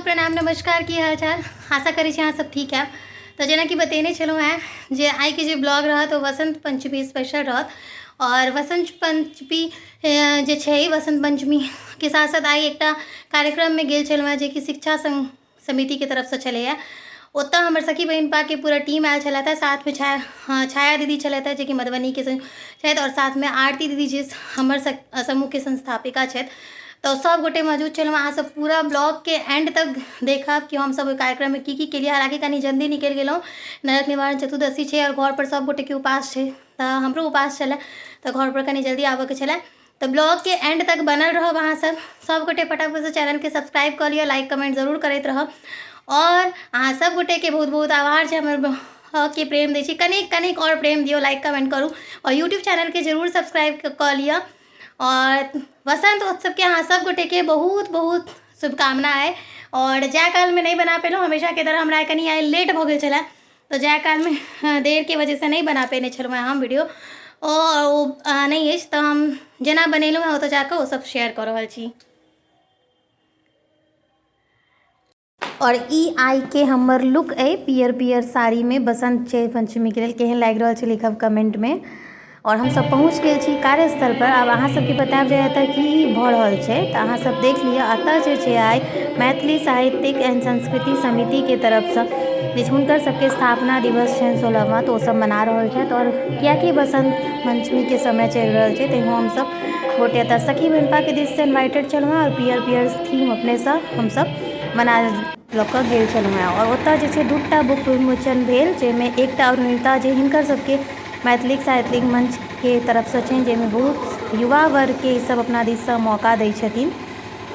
प्रणाम नमस्कार की हाल चाल आशा करी अहाँ सब ठीक है। तो जेना कि बतेने छलहुँ हैं जे आइ के जे ब्लॉग रहत ओ वसंत पंचमी स्पेशल रहत और वसंत पंचमी जे छै वसंत पंचमी के साथ साथ आइ एकटा कार्यक्रम में गेल छलहुँ हैं जे कि शिक्षा संघ समिति के तरफ से छलैया। ओतऽ हमर सखी बहिन पा के पूरा टीम आयल छलथि, साथ में छाया दीदी छलथि जे कि मधुबनी के छथि और साथ में आरती दीदी जे हमर समूह के संस्थापिका छथि। तो सब गोटे मौजूद छलहुँ। अहाँ सब पूरा ब्लॉग के एंड तक देखब कि हम सब कार्यक्रम में की केलिए। हालांकि कनी जल्दी निकलि गेलहुँ, नरक निवारण चतुर्दशी छै और घर पर सब गोटे के उपास छै, तो हमरो उपास छलै, तो घर पर कनी जल्दी आबऽ के छलै। तो ब्लॉग के एंड तक बनल रहब। अहाँ सब गोटे फटाफट से चैनल के सब्सक्राइब कर लिअ, लाइक कमेंट जरूर करैत रहब और अहाँ सब गोटे के बहुत बहुत आभार छै हमर के प्रेम दै छी। कनिक और प्रेम दियो, लाइक कमेंट करूँ और यूट्यूब चैनल के जरूर सब्सक्राइब कर लिअ। और वसंत उत्सव के अहाँ सब गोटे के बहुत बहुत शुभकामना है। और जाय काल में नहीं बना पेलहुँ, हमेशा के तरह हमरा कनी आइ लेट भऽ गेल छलै, तो जाय काल में देर के वजह से नहीं बना पेने छलहुँ हम वीडियो ओ नहीं अछि, तो हम जेना बनेलहुँ हैं ओतऽ जाकऽ ओ सब शेयर कऽ रहल छी। और ई आइ के हमर लुक है पियर पियर साड़ी में बसंत पंचमी के लेल। केहन लागि रहल छै लिखब कमेंट में। और हम सब पहुँच गए छी कार्यस्थल पर। अब अहाँ सबके बताएब जे एतऽ की भऽ रहल छै, तऽ अहाँ सब देख लिअ। एतऽ जे छै आइ मैथिली साहित्यिक एवं संस्कृति समिति के तरफ से जे हुनकर सबके स्थापना दिवस छनि 16वां, तो ओ सब मना रहल छथि। और कियाकि बसंत पंचमी के समय चलि रहल छै, ताहिमे हम सब गोटे एतऽ सखी बहिनपा के दिस से इन्वाइटेड छलहुँ हैं और पियर पियर थीम अपने से हम सब मना लऽ कऽ गेल छलहुँ हैं। और ओतऽ जे छै दूटा बुक विमोचन भेल, जाहिमे एकटा अरुणिता जे हिनकर सबके मैथिली साहित्यिक मंच के तरफ से छनि, जाहिमे बहुत युवा वर्ग के ई सब अपना दिस से मौका दै छथिन,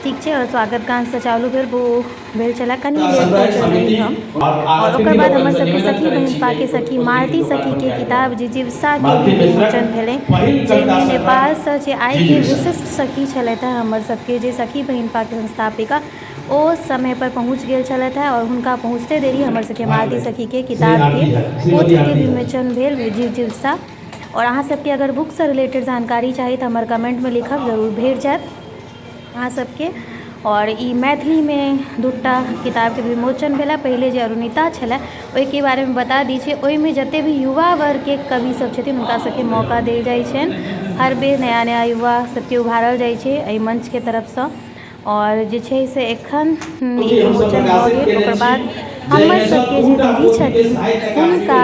ठीक छै। और स्वागत गान से चालू भेल छलै, कनी लेट पहुँचल हम। और ओकर बाद हमर सबके सखी बहिनपा के सखी मालती सखी के किताब जिजीविका के भी विमोचन भेलै, जाहिमे नेपाल से जे आइ के विशिष्ट सखी छलथि हैं हमर सबके जे सखी बहिनपा के संस्थापिका, ओ समय पर पहुँच गेल छलथि हैं। और हुनका पहुँचते देरी हमर सबके मालती सखी के किताब के पोथी के विमोचन भेल जिजीविका। और अहाँ सबके अगर बुक से रिलेटेड जानकारी चाही तो हमर कमेंट में लिखब, जरूर भेट जायत अहाँ सबके। और ई मैथिली में दूटा किताब के विमोचन भेला। पहले जे अरुणिता छलै ओहिके बारे में बता दी छै, ओहिमे जते भी युवा वर्ग के कवि सब छथिन हुनका सबके मौका देल जाइ छनि। हर बेर नया नया युवा सबके उभारल जाइ छै एहि मंच के तरफ से। और जे छै से एखन ई विमोचन भऽ गेल। ओकर बाद हमर सबके जे दीदी छथिन हुनका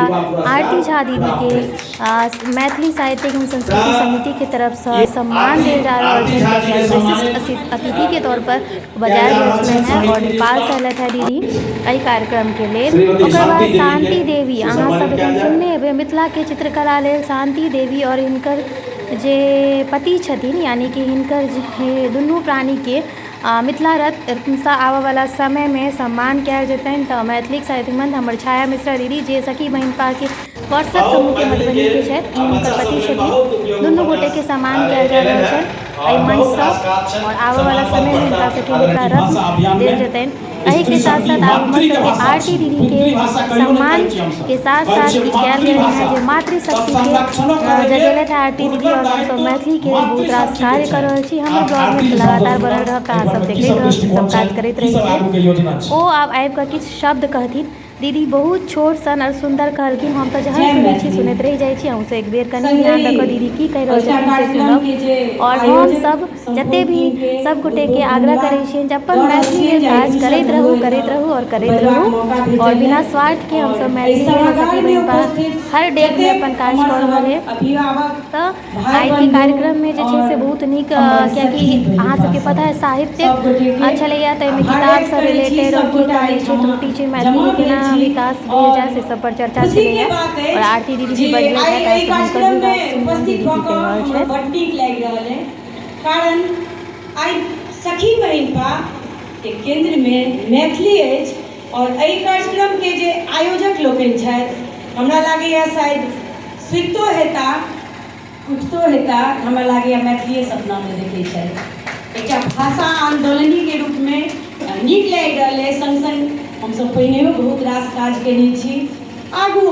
आरती झा दीदी के मैथिली साहित्यिक एवं संस्कृति समिति के तरफ से सम्मान देल जा रहल छै, विशिष्ट अतिथि के तौर पर बजाय गेल छलनि हैं। और नेपाल से अयलथि हैं दीदी एहि कार्यक्रम के लेल। ओकर बाद शांति देवी, अहाँ सब एखन सुनने हेबै मिथिला के चित्रकला लेल शांति देवी और हिनकर जे पति छथिन, यानी कि हिनकर जे दुनू प्राणी के मिथिला रत्नसँ आबऽ वाला समय में सम्मान कयल जेतनि। तऽ मैथिली साहित्यिक मंच हमर छाया मिश्रा दीदी जे सखी बहिनपा के व्हाट्सएप समूह के मधुबनी के छथि, ई हुनकर पति छथिन, दुनू गोटे के सम्मान कयल जा रहल छनि एहि मंच से। और आबऽ वाला समय में हिनका सबके मिथिला रत्न देल जेतनि। एहि के साथ साथ आब हमर सबके आरती दीदी के सम्मान के साथ साथ ई कयल गेल है जे मातृशक्ति के जगेलथि आरती दीदी। और हम सब मैथिली के बहुत रास कार्य कर रहल छी। हमर ब्लॉग में लगातार बनल रहब, अहाँ सब देखैत रहब, सब काज करैत रहिए। ओ आब आबि कऽ किछु शब्द कहथिन। दीदी बहुत छोट सन और सुंदर कहलखिन, हम तो जहाँ सुनै छी सुनैत रहि जाइ छी। अहूँ एक बेर कनी ध्यान रखो दीदी की कहि रहल छथिन से सुनब। और हम सब जते भी सब गोटे के आग्रह करै छियनि जे अपन मैथिली में काज करैत रहू और करैत रहू। और बिना स्वार्थ के हम सब मैथिली में सखी बहिनपा हर डेट में अपन काज कऽ रहल है। तऽ आइ के कार्यक्रम में जे छै से बहुत नीक, कियाकि अहाँ सबके पता है साहित्यिक छलैया, ताहिमे किताब से रिलेटेड और की कमी छै त्रुटि छै मैथिली के केना विकास भेल जाए से सब पर चर्चा छलैया। और आरती दीदी भी बजलै है, ताकि हुनकर भी बात सुनब दीदी की कहि रहल छै। बड्ड नीक लागि रहल है, कारण आइ सखी बहिनपा के केंद्र में मैथिली अछि। और एहि कार्यक्रम के जे आयोजक लोकनि छथि, हमरा लागैया शायद सुतितो हेता उठितो हेता, हमरा लागैया मैथिली सपना में देखै छथि। एकटा भाषा आंदोलनी के रूप में नीक लागि रहल है। संग संग हमसब पहिनेहो बहुत रास काज केने छी, आगू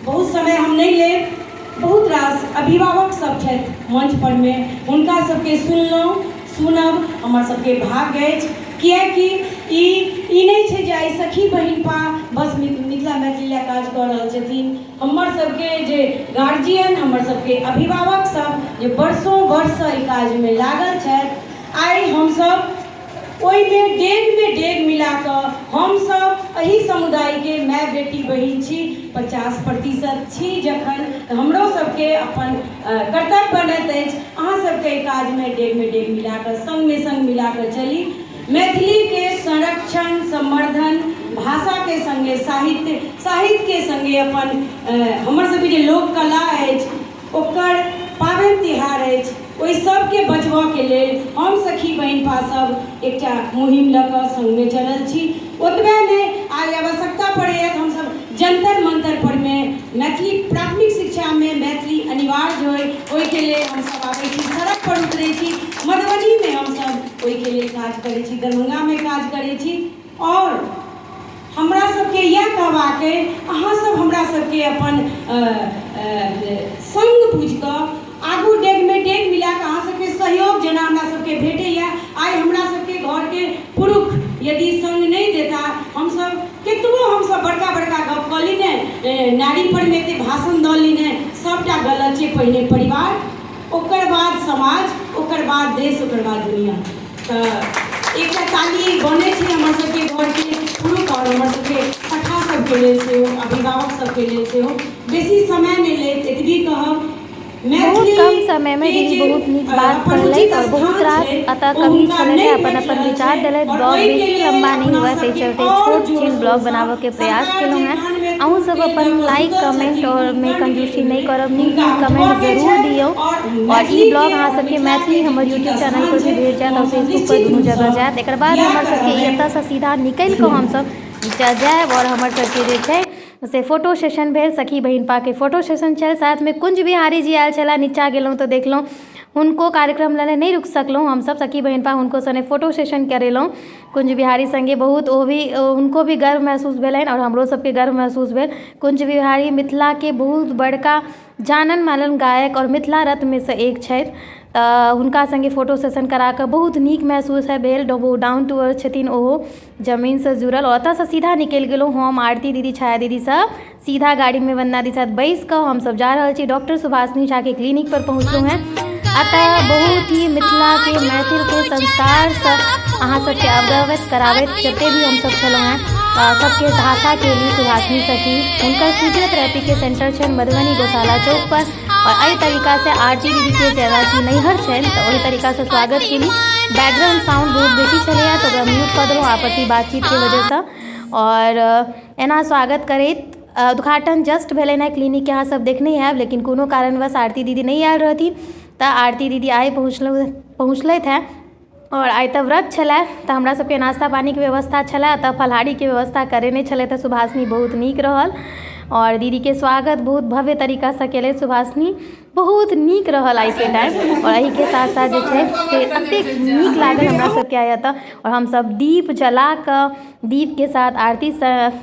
बहुत समय हम नहीं लेब। बहुत रास अभिभावक सब छथि मंच पर में, हुनका सबके सुनलहुँ, सुनब हमर सबके भाग्य अछि, कियाकि ई नहीं छै जे आइ सखी बहिन पा बस मिथिला मैथिली लए काज कऽ रहल छथिन। हमर सबके जे गार्जियन, हमर सबके अभिभावक सब जे वर्षों वर्षसँ ई काजमे लागल छथि, आइ हमसब ओहिमे डेग मिला कऽ हमसब एही समुदायके माय बेटी बहिन छी। 50% छी जखन तऽ हमरो सबके अपन कर्तव्य बनैत अछि अहाँ सबके काजमे डेग मिला कऽ संग मिला कऽ चली। मैथिलीके संरक्षण संवर्धन, भाषाके संगे साहित्यके संगे अपन हमर सबके जे लोक कला अछि ओकर पाबनि तिहार अछि, ओहि सबके बचबऽके लेल हम सखी बहिन पा सब एकटा मुहिम लऽ कऽ संगमे चलल छी। ओतबे नहि, आइ आवश्यकता पड़ैए तऽ हमसब जंतर मंतर परमे मैथिली प्राथमिक शिक्षामे मैथिली अनिवार्य होय, ओहिके लेल हमसब आबै छी, सड़क पर उतरै छी। मधुबनीमे हमसब ओहिके लेल काज करै छी, दरभंगामे काज करै छी। और हमरा सबके इएह कहबाक अइ, अहाँ सब हमरा सबके अपन संग बुझि कऽ आगू डेगमे डेग मिला कऽ अहाँ सबके सहयोग जेना हमरा सबके भेटैए। आइ हमरा सबके घरके पुरुष यदि संग नहीं देता, हमसब केतबो हमसब बड़का गप कऽ ली ने, नारी परमे एते भाषण दऽ ली ने, सबटा गलत छै। पहिने परिवार, ओकर बाद समाज, ओकर बाद देश, ओकर बाद दुनिया। तऽ एकटा ताली बनै छै हमर सबके घरके पुरुष और हमर सबके सखा सबके लेल सेहो, अभिभावक सबके लेल सेहो। बेसी समय नहीं लेत, एतबी कहब बहुत कम समय में दीदी बहुत नीक बात कहलथि और बहुत रास अतः कवि छलथि अपन विचार दिलथि। ब्लॉग बेसी लंबा नहीं हुआ, ताहि चलते छोट छीन ब्लॉग बनाबऽ के प्रयास केलहुँ हैं। अहूँ सब अपन लाइक कमेंट और में कंजूसी नहीं करब, नीक कमेंट जरूर दियौ। और ई ब्लॉग अहाँ सबके मैथिली हमर यूट्यूब चैनल पर भी भेट जायत और फेसबुक पर दुनू जगह जायत। एक बाद हमर सबके एतऽसँ सीधा निकलि कऽ हमसब जायब और हमर सबके जे छै से फोटो सेशन भेल, सखी बहिन पा के फोटो सेशन छल। साथ में कुंज बिहारी जी आयल छला, नीचा गेलहुँ तऽ देखलहुँ हुनको कार्यक्रम लेने नहीं रुक सकलहुँ। हमसब सखी बहिन पा हुनको सने फोटो सेशन करेलहुँ कुंज बिहारी संगे। बहुत ओ भी हुनको भी गर्व महसूस भेलनि और हमरो सबके गर्व महसूस भेल। कुंज बिहारी मिथिला के बहुत बड़का जानल मानल गायक और मिथिला रत्न में से एक छथि। तऽ हुनका संगे फोटो सेशन करा कऽ बहुत नीक महसूस भेल। डाउन टू अर्थ छथिन, ओहो जमीनसँ जुड़ल। और ओतऽसँ सीधा निकलि गेलहुँ हम, आरती दीदी, छाया दीदी सब सीधा गाड़ी में वंदना दी साथ बैस कऽ हमसब जा रहल छी डॉक्टर सुभाषिनी झा के क्लिनिक पर पहुँचलहुँ हैं। अतः बहुत ही मिथिला के मैथिल के संस्कार से अहाँ सबके अवगत कराबैत जते भी हमसब छलहुँ हैं सबके भाषा के लिए सुभाषिनी सखी हुनकर फिजियोथेरेपी के सेंटर छनि मधुबनी गौशाला चौक पर। और एहि तरीका से आरती दीदी के जगह की नैहर छनि तऽ ओहि तरीका से स्वागत केली। बैकग्राउंड साउंड बहुत बेसी छलैया तऽ ओकरा म्यूट कऽ देलहुँ आपसी बातचीत के वजह से। और एना स्वागत करैत उद्घाटन जस्ट भेलै है क्लिनिक के, अहाँ सब देखने हैब, लेकिन कोनो कारणवश आरती दीदी नहीं आयल रहथिन। तऽ आरती दीदी आइ पहुँचलथि हैं। और आइ तऽ व्रत छलै तऽ हमरा सबके नाश्ता पानी के व्यवस्था छलै, तऽ फलाहारी के व्यवस्था करेने छलै तऽ सुभाषिनी बहुत नीक रहल। और दीदी के स्वागत बहुत भव्य तरीका से केले सुभाषिनी, बहुत नीक रहल आइ के टाइम। और एहि के साथ साथ जे छै से एतेक नीक लागल हमरा सबके आइ एतऽ। और हमसब दीप जला कऽ दीप के साथ आरती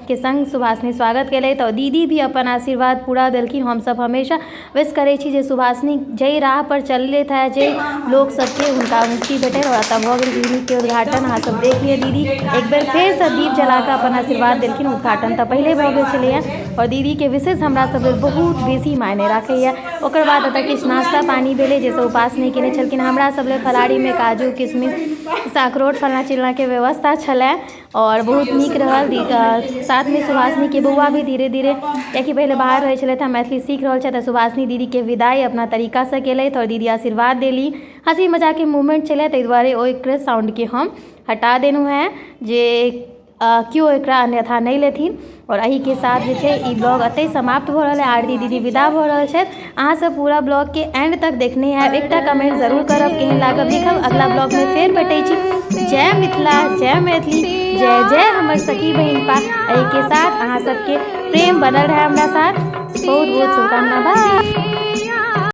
के संग सुभाषिनी स्वागत केलथि। और दीदी भी अपन आशीर्वाद पूरा देलखिन। हमसब हमेशा विश करै छी जे सुभाषिनी जै राह पर चलैत है, जे लोग सबके हुनका मुक्ति भेटै। और एतऽ भऽ गेल क्लिनिक के उद्घाटन, अहाँ सब देख लिअ। दीदी एक बेर फेर से दीप जला कऽ अपन आशीर्वाद देलखिन। उद्घाटन तऽ पहिले भऽ गेल छलैया और दीदी के विशेष हमरा सब बहुत बेसी मायने राखैया। ओकर बाद एतऽ किछु नाश्ता पानी भेलै जैसे उपास नहीं केने छलखिन। हमरा सब लेल फलाहारी में काजू किशमिश अखरोट फलना चिलना के व्यवस्था छलै और बहुत नीक रहल। साथ में सुभाषिनी के बौआ भी धीरे धीरे, कियाकि पहले बाहर रहै छलथि, मैथिली सीख रहल छथि, सुभाषिनी दीदी के विदाई अपना तरीका से केलथि और दीदी आशीर्वाद देली। हंसी मजाक के मूवमेंट छलै, ताहि दुआरे ओहि साउंड के हम हटा देलहुँ हैं जे केओ एकरा अन्यथा नहीं लेथिन। और एही के साथ जे छै ई ब्लॉग एतै समाप्त भऽ रहल है। आरती दीदी विदा भऽ रहल छथि। अहाँ सब पूरा ब्लॉग के एंड तक देखने हैब, एकटा कमेंट जरूर करब केहन लागल लिखब। अगला ब्लॉग में फेर भेटै छी। जय मिथिला, जय मैथिली, जय जय हमर सखी बहिन पा। एही के साथ अहाँ सबके प्रेम बनल रहे हमरा साथ। बहुत बहुत शुभकामना। बाय।